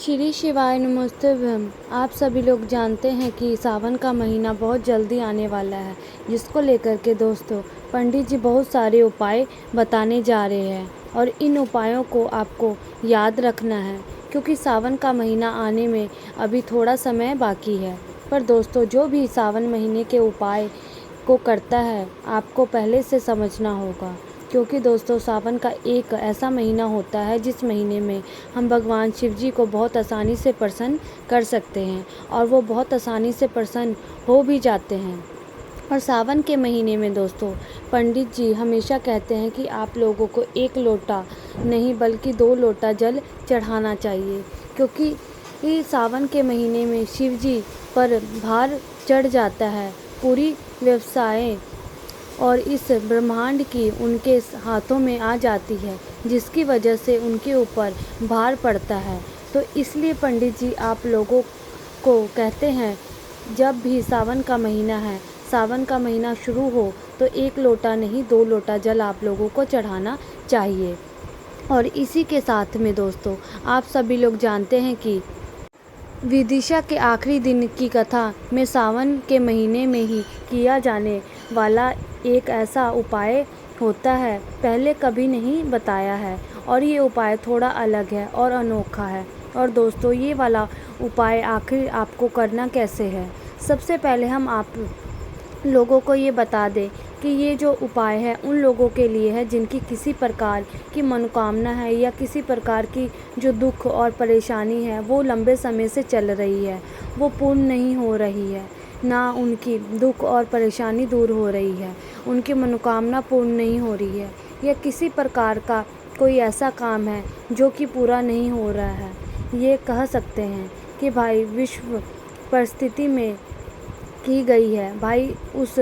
श्री शिवाय नमस्ते। आप सभी लोग जानते हैं कि सावन का महीना बहुत जल्दी आने वाला है, जिसको लेकर के दोस्तों पंडित जी बहुत सारे उपाय बताने जा रहे हैं और इन उपायों को आपको याद रखना है, क्योंकि सावन का महीना आने में अभी थोड़ा समय बाकी है। पर दोस्तों, जो भी सावन महीने के उपाय को करता है, आपको पहले से समझना होगा, क्योंकि दोस्तों सावन का एक ऐसा महीना होता है जिस महीने में हम भगवान शिव जी को बहुत आसानी से प्रसन्न कर सकते हैं और वो बहुत आसानी से प्रसन्न हो भी जाते हैं। और सावन के महीने में दोस्तों पंडित जी हमेशा कहते हैं कि आप लोगों को 1 लोटा नहीं बल्कि 2 लोटा जल चढ़ाना चाहिए, क्योंकि सावन के महीने में शिव जी पर भार चढ़ जाता है। पूरी व्यवसाय और इस ब्रह्मांड की उनके हाथों में आ जाती है, जिसकी वजह से उनके ऊपर भार पड़ता है। तो इसलिए पंडित जी आप लोगों को कहते हैं, जब भी सावन का महीना है, सावन का महीना शुरू हो तो 1 लोटा नहीं 2 लोटा जल आप लोगों को चढ़ाना चाहिए। और इसी के साथ में दोस्तों आप सभी लोग जानते हैं कि विदिशा के आखिरी दिन की कथा में सावन के महीने में ही किया जाने वाला एक ऐसा उपाय होता है, पहले कभी नहीं बताया है, और ये उपाय थोड़ा अलग है और अनोखा है। और दोस्तों ये वाला उपाय आखिर आपको करना कैसे है, सबसे पहले हम आप लोगों को ये बता दें कि ये जो उपाय है उन लोगों के लिए है जिनकी किसी प्रकार की मनोकामना है या किसी प्रकार की जो दुख और परेशानी है वो लंबे समय से चल रही है, वो पूर्ण नहीं हो रही है, ना उनकी दुख और परेशानी दूर हो रही है, उनकी मनोकामना पूर्ण नहीं हो रही है, या किसी प्रकार का कोई ऐसा काम है जो कि पूरा नहीं हो रहा है। ये कह सकते हैं कि भाई विश्व परिस्थिति में की गई है, भाई उस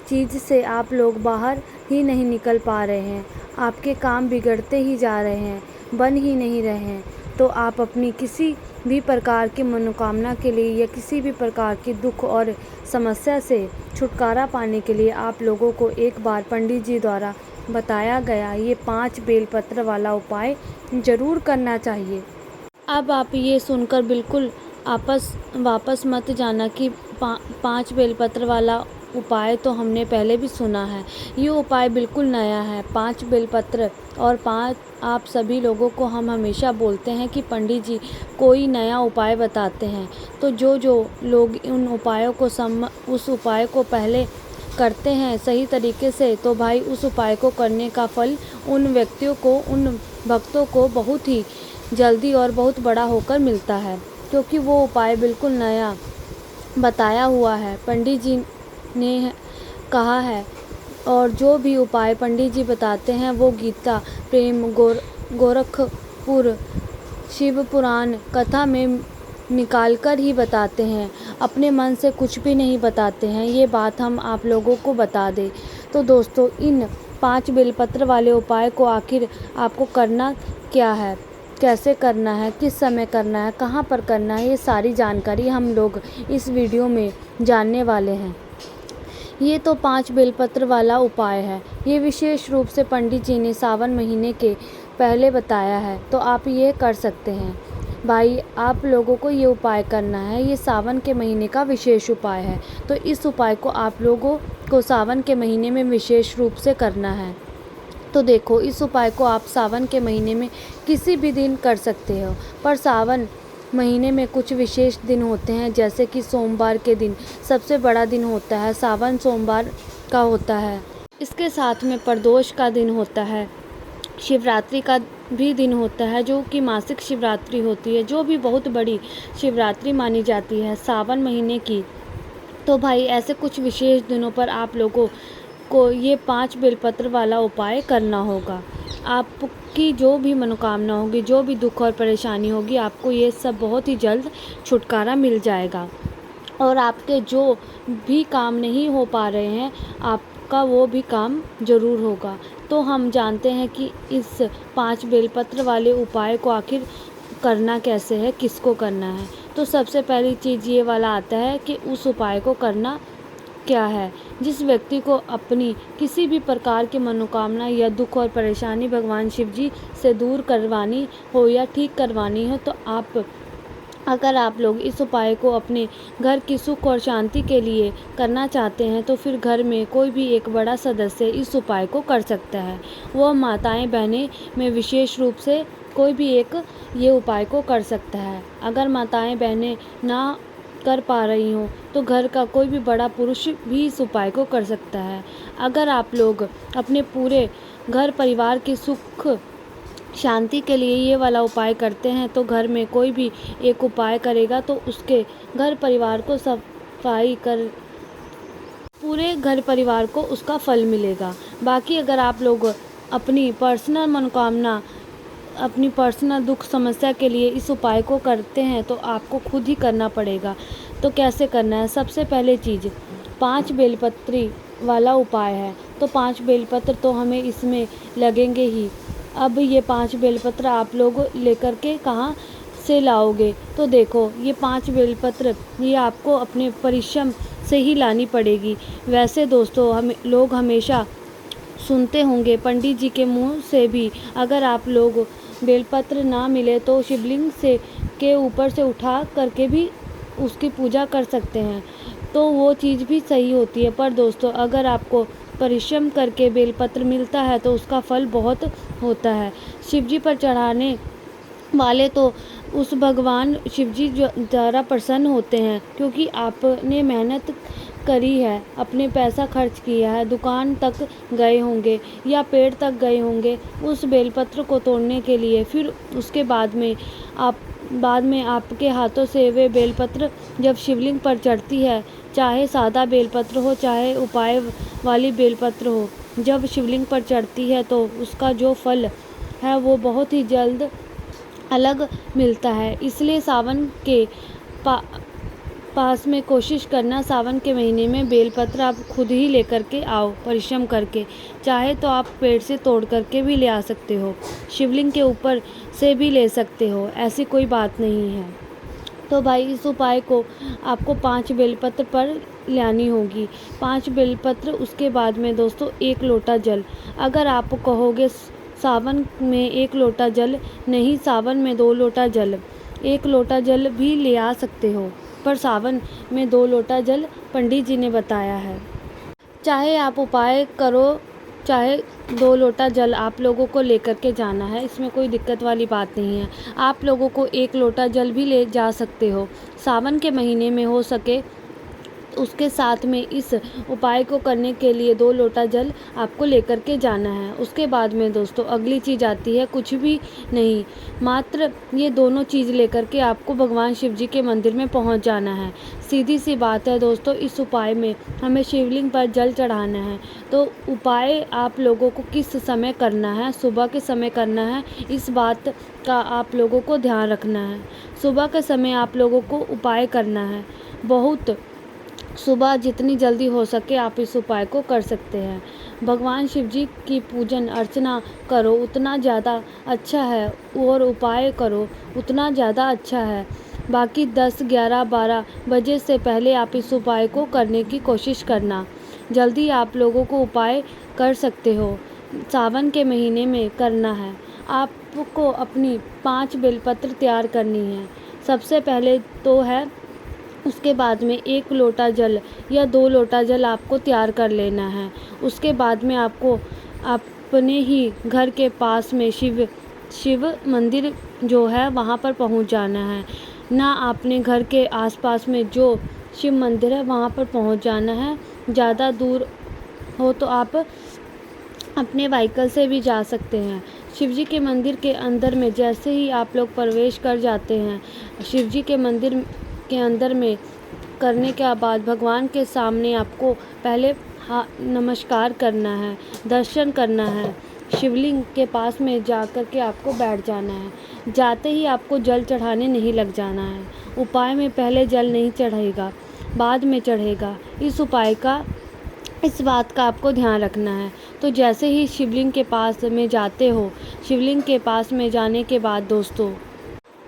चीज़ से आप लोग बाहर ही नहीं निकल पा रहे हैं, आपके काम बिगड़ते ही जा रहे हैं, बन ही नहीं रहे हैं। तो आप अपनी किसी भी प्रकार की मनोकामना के लिए या किसी भी प्रकार की दुख और समस्या से छुटकारा पाने के लिए आप लोगों को एक बार पंडित जी द्वारा बताया गया ये 5 बेलपत्र वाला उपाय ज़रूर करना चाहिए। अब आप ये सुनकर बिल्कुल वापस मत जाना कि 5 बेलपत्र वाला उपाय तो हमने पहले भी सुना है, ये उपाय बिल्कुल नया है। 5 बेलपत्र और 5 आप सभी लोगों को हम हमेशा बोलते हैं कि पंडित जी कोई नया उपाय बताते हैं, तो जो लोग उन उपायों को उस उपाय को पहले करते हैं सही तरीके से, तो भाई उस उपाय को करने का फल उन व्यक्तियों को, उन भक्तों को बहुत ही जल्दी और बहुत बड़ा होकर मिलता है, क्योंकि वो उपाय बिल्कुल नया बताया हुआ है, पंडित जी ने कहा है। और जो भी उपाय पंडित जी बताते हैं वो गीता, प्रेम, गोरखपुर, शिव पुराण कथा में निकालकर ही बताते हैं, अपने मन से कुछ भी नहीं बताते हैं। ये बात हम आप लोगों को बता दें। तो दोस्तों इन 5 बेलपत्र वाले उपाय को आखिर आपको करना क्या है, कैसे करना है, किस समय करना है, कहाँ पर करना है, ये सारी जानकारी हम लोग इस वीडियो में जानने वाले हैं। ये तो 5 बेलपत्र वाला उपाय है, ये विशेष रूप से पंडित जी ने सावन महीने के पहले बताया है, तो आप ये कर सकते हैं। भाई आप लोगों को ये उपाय करना है, ये सावन के महीने का विशेष उपाय है, तो इस उपाय को आप लोगों को सावन के महीने में विशेष रूप से करना है। तो देखो, इस उपाय को आप सावन के महीने में किसी भी दिन कर सकते हो, पर सावन महीने में कुछ विशेष दिन होते हैं, जैसे कि सोमवार के दिन सबसे बड़ा दिन होता है, सावन सोमवार का होता है। इसके साथ में प्रदोष का दिन होता है, शिवरात्रि का भी दिन होता है, जो कि मासिक शिवरात्रि होती है, जो भी बहुत बड़ी शिवरात्रि मानी जाती है सावन महीने की। तो भाई ऐसे कुछ विशेष दिनों पर आप लोगों को ये 5 बेलपत्र वाला उपाय करना होगा। आपकी जो भी मनोकामना होगी, जो भी दुख और परेशानी होगी, आपको ये सब बहुत ही जल्द छुटकारा मिल जाएगा, और आपके जो भी काम नहीं हो पा रहे हैं आपका वो भी काम ज़रूर होगा। तो हम जानते हैं कि इस 5 बेलपत्र वाले उपाय को आखिर करना कैसे है, किसको करना है। तो सबसे पहली चीज़ ये वाला आता है कि उस उपाय को करना क्या है। जिस व्यक्ति को अपनी किसी भी प्रकार की मनोकामना या दुख और परेशानी भगवान शिव जी से दूर करवानी हो या ठीक करवानी हो, तो आप अगर आप लोग इस उपाय को अपने घर की सुख और शांति के लिए करना चाहते हैं तो फिर घर में कोई भी एक बड़ा सदस्य इस उपाय को कर सकता है। वह माताएं बहनें में विशेष रूप से कोई भी एक ये उपाय को कर सकता है। अगर माताएं बहनें ना कर पा रही हों तो घर का कोई भी बड़ा पुरुष भी इस उपाय को कर सकता है। अगर आप लोग अपने पूरे घर परिवार की सुख शांति के लिए ये वाला उपाय करते हैं तो घर में कोई भी एक उपाय करेगा तो उसके घर परिवार को सफाई कर पूरे घर परिवार को उसका फल मिलेगा। बाकी अगर आप लोग अपनी पर्सनल मनोकामना अपनी पर्सनल दुख समस्या के लिए इस उपाय को करते हैं तो आपको खुद ही करना पड़ेगा। तो कैसे करना है? सबसे पहले चीज़ 5 बेलपत्री वाला उपाय है। तो 5 बेलपत्र तो हमें इसमें लगेंगे ही। अब ये 5 बेलपत्र आप लोग लेकर के कहाँ से लाओगे? तो देखो ये 5 बेलपत्र ये आपको अपने परिश्रम से ही लानी पड़ेगी। वैसे दोस्तों हम लोग हमेशा सुनते होंगे पंडित जी के मुंह से भी, अगर आप लोग बेलपत्र ना मिले तो शिवलिंग से के ऊपर से उठा करके भी उसकी पूजा कर सकते हैं, तो वो चीज़ भी सही होती है। पर दोस्तों अगर आपको परिश्रम करके बेलपत्र मिलता है तो उसका फल बहुत होता है। शिव जी पर चढ़ाने वाले तो उस भगवान शिव जी ज़्यादा प्रसन्न होते हैं, क्योंकि आपने मेहनत करी है, अपने पैसा खर्च किया है, दुकान तक गए होंगे या पेड़ तक गए होंगे उस बेलपत्र को तोड़ने के लिए। फिर उसके बाद में आपके हाथों से वे बेलपत्र जब शिवलिंग पर चढ़ती है, चाहे सादा बेलपत्र हो चाहे उपाय वाली बेलपत्र हो, जब शिवलिंग पर चढ़ती है तो उसका जो फल है वो बहुत ही जल्द अलग मिलता है। इसलिए सावन के पास में कोशिश करना, सावन के महीने में बेलपत्र आप खुद ही लेकर के आओ परिश्रम करके। चाहे तो आप पेड़ से तोड़ करके भी ले आ सकते हो, शिवलिंग के ऊपर से भी ले सकते हो, ऐसी कोई बात नहीं है। तो भाई इस उपाय को आपको 5 बेलपत्र पर लानी होगी। 5 बेलपत्र, उसके बाद में दोस्तों 1 लोटा जल। अगर आप कहोगे सावन में 1 लोटा जल नहीं, सावन में 2 लोटा जल, 1 लोटा जल भी ले आ सकते हो, पर सावन में 2 लोटा जल पंडित जी ने बताया है। चाहे आप उपाय करो चाहे 2 लोटा जल आप लोगों को लेकर के जाना है, इसमें कोई दिक्कत वाली बात नहीं है। आप लोगों को 1 लोटा जल भी ले जा सकते हो। सावन के महीने में हो सके उसके साथ में इस उपाय को करने के लिए 2 लोटा जल आपको लेकर के जाना है। उसके बाद में दोस्तों अगली चीज़ आती है, कुछ भी नहीं, मात्र ये दोनों चीज़ लेकर के आपको भगवान शिव जी के मंदिर में पहुंच जाना है। सीधी सी बात है दोस्तों, इस उपाय में हमें शिवलिंग पर जल चढ़ाना है। तो उपाय आप लोगों को किस समय करना है? सुबह के समय करना है, इस बात का आप लोगों को ध्यान रखना है। सुबह के समय आप लोगों को उपाय करना है। बहुत सुबह जितनी जल्दी हो सके आप इस उपाय को कर सकते हैं। भगवान शिव जी की पूजन अर्चना करो उतना ज़्यादा अच्छा है, और उपाय करो उतना ज़्यादा अच्छा है। बाकी 10, 11, 12 बजे से पहले आप इस उपाय को करने की कोशिश करना। जल्दी आप लोगों को उपाय कर सकते हो। सावन के महीने में करना है। आपको अपनी 5 बेलपत्र तैयार करनी है। सबसे पहले तो है, उसके बाद में 1 लोटा जल या 2 लोटा जल आपको तैयार कर लेना है। उसके बाद में आपको अपने ही घर के पास में शिव मंदिर जो है वहाँ पर पहुँच जाना है। ना अपने घर के आसपास में जो शिव मंदिर है वहाँ पर पहुँच जाना है। ज़्यादा दूर हो तो आप अपने व्हीकल से भी जा सकते हैं। शिव जी के मंदिर के अंदर में जैसे ही आप लोग प्रवेश कर जाते हैं, शिव जी के मंदिर के अंदर में करने के बाद भगवान के सामने आपको पहले नमस्कार करना है, दर्शन करना है। शिवलिंग के पास में जा कर के आपको बैठ जाना है। जाते ही आपको जल चढ़ाने नहीं लग जाना है। उपाय में पहले जल नहीं चढ़ेगा, बाद में चढ़ेगा। इस बात का आपको ध्यान रखना है। तो जैसे ही शिवलिंग के पास में जाते हो, शिवलिंग के पास में जाने के बाद दोस्तों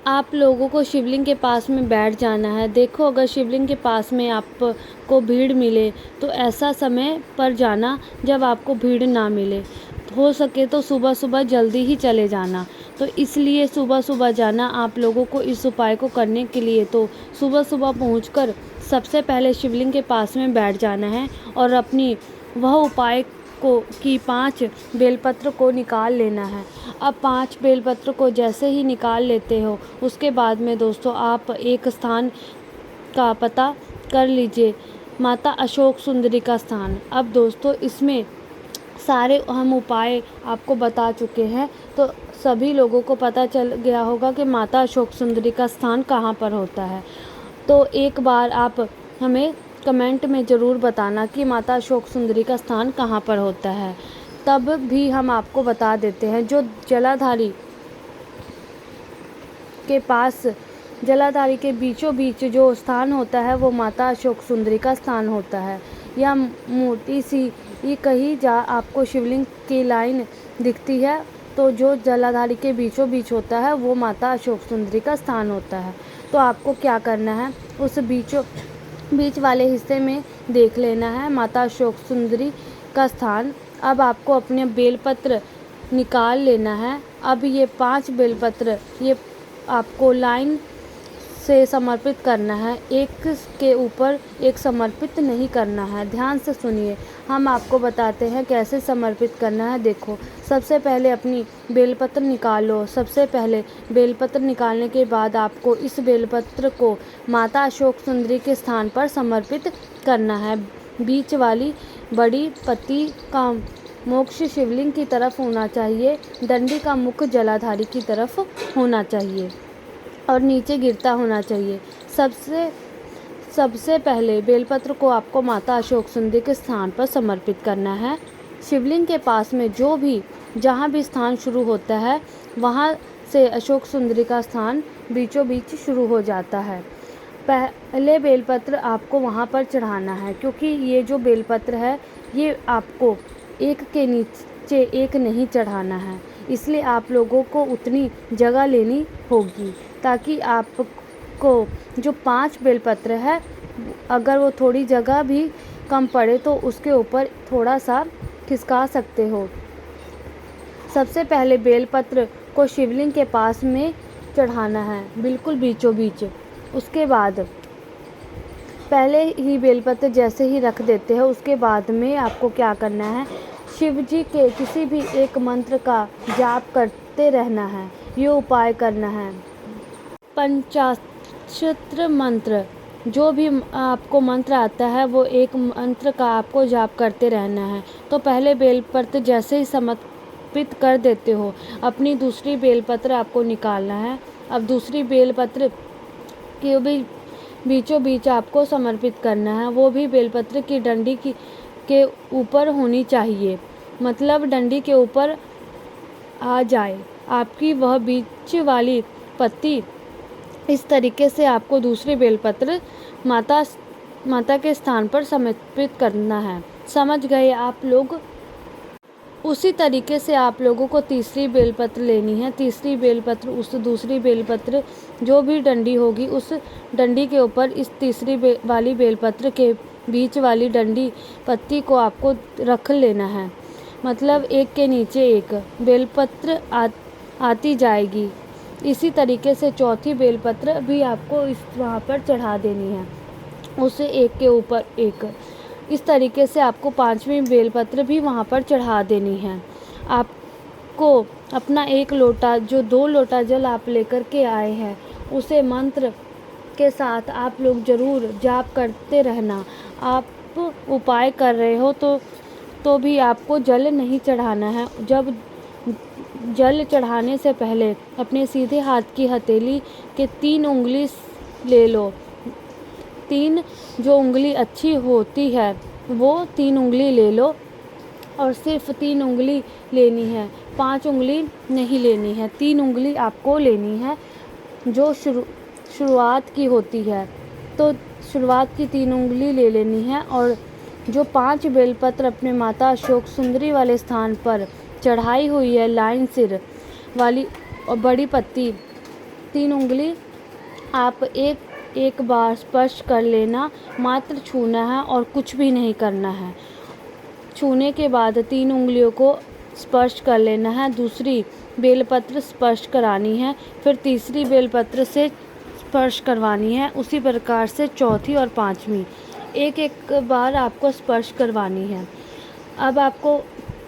आप लोगों को शिवलिंग के पास में बैठ जाना है। देखो अगर शिवलिंग के पास में आपको भीड़ मिले तो ऐसा समय पर जाना जब आपको भीड़ ना मिले। हो सके तो सुबह सुबह जल्दी ही चले जाना। तो इसलिए सुबह सुबह जाना आप लोगों को इस उपाय को करने के लिए तो सुबह सुबह पहुंचकर सबसे पहले शिवलिंग के पास में बैठ जाना है और अपनी वह उपाय को की 5 बेलपत्र को निकाल लेना है। अब 5 बेलपत्र को जैसे ही निकाल लेते हो उसके बाद में दोस्तों आप एक स्थान का पता कर लीजिए, माता अशोक सुंदरी का स्थान। अब दोस्तों इसमें सारे हम उपाय आपको बता चुके हैं, तो सभी लोगों को पता चल गया होगा कि माता अशोक सुंदरी का स्थान कहाँ पर होता है। तो एक बार आप हमें कमेंट में ज़रूर बताना कि माता अशोक सुंदरी का स्थान कहाँ पर होता है। तब भी हम आपको बता देते हैं, जो जलाधारी के पास, जलाधारी के बीचों बीच जो स्थान होता है वो माता अशोक सुंदरी का स्थान होता है। यह मोटी सी ये कहीं जा आपको शिवलिंग की लाइन दिखती है, तो जो जलाधारी के बीचों बीच होता है वो माता अशोक सुंदरी का स्थान होता है। तो आपको क्या करना है, उस बीच वाले हिस्से में देख लेना है माता अशोक सुंदरी का स्थान। अब आपको अपने बेलपत्र निकाल लेना है। अब ये 5 बेलपत्र ये आपको लाइन से समर्पित करना है, एक के ऊपर एक समर्पित नहीं करना है। ध्यान से सुनिए, हम आपको बताते हैं कैसे समर्पित करना है। देखो, सबसे पहले अपनी बेलपत्र निकालो। सबसे पहले बेलपत्र निकालने के बाद आपको इस बेलपत्र को माता अशोक सुंदरी के स्थान पर समर्पित करना है। बीच वाली बड़ी पत्ती का मोक्ष शिवलिंग की तरफ होना चाहिए, डंडी का मुख जलाधारी की तरफ होना चाहिए और नीचे गिरता होना चाहिए। सबसे पहले बेलपत्र को आपको माता अशोक सुंदरी के स्थान पर समर्पित करना है। शिवलिंग के पास में जहाँ भी स्थान शुरू होता है वहाँ से अशोक सुंदरी का स्थान बीचों बीच शुरू हो जाता है। पहले बेलपत्र आपको वहाँ पर चढ़ाना है, क्योंकि ये जो बेलपत्र है ये आपको एक के नीचे एक नहीं चढ़ाना है, इसलिए आप लोगों को उतनी जगह लेनी होगी ताकि आपको जो 5 बेलपत्र है अगर वो थोड़ी जगह भी कम पड़े तो उसके ऊपर थोड़ा सा खिसका सकते हो। सबसे पहले बेलपत्र को शिवलिंग के पास में चढ़ाना है, बिल्कुल बीचों बीच। उसके बाद पहले ही बेलपत्र जैसे ही रख देते हैं उसके बाद में आपको क्या करना है, शिव जी के किसी भी एक मंत्र का जाप करते रहना है। ये उपाय करना है। पंचाक्षर मंत्र, जो भी आपको मंत्र आता है वो एक मंत्र का आपको जाप करते रहना है। तो पहले बेलपत्र जैसे ही समर्पित कर देते हो, अपनी दूसरी बेलपत्र आपको निकालना है। अब दूसरी बेलपत्र के भी बीचों बीच आपको समर्पित करना है। वो भी बेलपत्र की डंडी के ऊपर होनी चाहिए, मतलब डंडी के ऊपर आ जाए आपकी वह बीच वाली पत्ती। इस तरीके से आपको दूसरी बेलपत्र माता के स्थान पर समर्पित करना है। समझ गए आप लोग? उसी तरीके से आप लोगों को तीसरी बेलपत्र लेनी है। तीसरी बेलपत्र उस दूसरी बेलपत्र जो भी डंडी होगी उस डंडी के ऊपर इस तीसरी वाली बेलपत्र के बीच वाली डंडी पत्ती को आपको रख लेना है, मतलब एक के नीचे एक बेलपत्र आती जाएगी। इसी तरीके से चौथी बेलपत्र भी आपको वहाँ पर चढ़ा देनी है, उसे एक के ऊपर एक। इस तरीके से आपको 5वीं बेलपत्र भी वहाँ पर चढ़ा देनी है। आपको अपना 1 लोटा, जो 2 लोटा जल आप लेकर के आए हैं, उसे मंत्र के साथ आप लोग ज़रूर जाप करते रहना। आप उपाय कर रहे हो तो भी आपको जल नहीं चढ़ाना है। जब जल चढ़ाने से पहले अपने सीधे हाथ की हथेली के 3 उंगली ले लो। 3 जो उंगली अच्छी होती है वो 3 उंगली ले लो, और सिर्फ 3 उंगली लेनी है, 5 उंगली नहीं लेनी है। 3 उंगली आपको लेनी है जो शुरुआत की होती है, तो शुरुआत की 3 उंगली ले लेनी है। और जो 5 बेलपत्र अपने माता अशोक सुंदरी वाले स्थान पर चढ़ाई हुई है, लाइन सिर वाली और बड़ी पत्ती, 3 उंगली आप एक बार स्पर्श कर लेना, मात्र छूना है और कुछ भी नहीं करना है। छूने के बाद 3 उंगलियों को स्पर्श कर लेना है, दूसरी बेलपत्र स्पर्श करानी है, फिर तीसरी बेलपत्र से स्पर्श करवानी है। उसी प्रकार से चौथी और पांचवी एक एक बार आपको स्पर्श करवानी है। अब आपको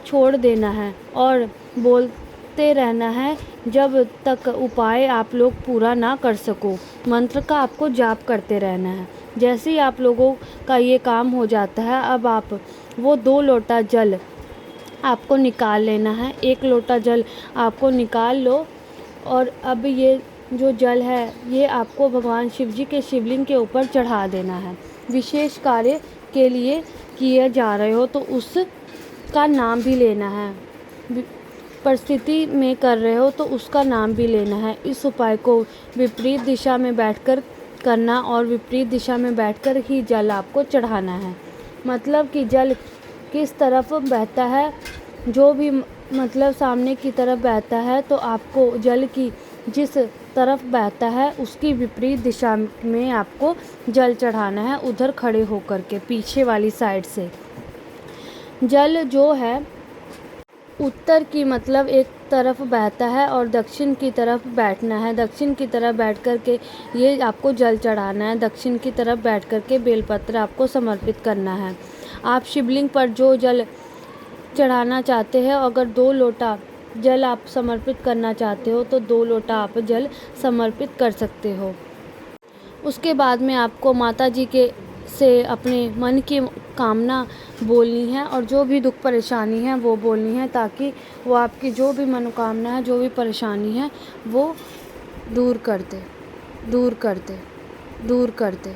छोड़ देना है और बोलते रहना है जब तक उपाय आप लोग पूरा ना कर सको। मंत्र का आपको जाप करते रहना है। जैसे ही आप लोगों का ये काम हो जाता है, अब आप वो 2 लोटा जल आपको निकाल लेना है। 1 लोटा जल आपको निकाल लो और अब ये जो जल है ये आपको भगवान शिव जी के शिवलिंग के ऊपर चढ़ा देना है। विशेष कार्य के लिए किए जा रहे हो तो उसका नाम भी लेना है। परिस्थिति में कर रहे हो तो उसका नाम भी लेना है। इस उपाय को विपरीत दिशा में बैठकर करना और विपरीत दिशा में बैठकर ही जल आपको चढ़ाना है। मतलब कि जल किस तरफ बहता है, जो भी मतलब सामने की तरफ बहता है तो आपको जल की जिस तरफ बहता है उसकी विपरीत दिशा में आपको जल चढ़ाना है, उधर खड़े होकर के पीछे वाली साइड से। जल जो है उत्तर की मतलब एक तरफ बहता है और दक्षिण की तरफ बैठना है। दक्षिण की तरफ बैठ कर के ये आपको जल चढ़ाना है। दक्षिण की तरफ बैठ कर के बेलपत्र आपको समर्पित करना है। आप शिवलिंग पर जो जल चढ़ाना चाहते हैं, अगर 2 लोटा जल आप समर्पित करना चाहते हो तो 2 लोटा आप जल समर्पित कर सकते हो। उसके बाद में आपको माता जी के से अपने मन की कामना बोलनी है और जो भी दुख परेशानी है वो बोलनी है, ताकि वो आपकी जो भी मनोकामना है, जो भी परेशानी है वो दूर कर दे, दूर कर दे, दूर कर दे।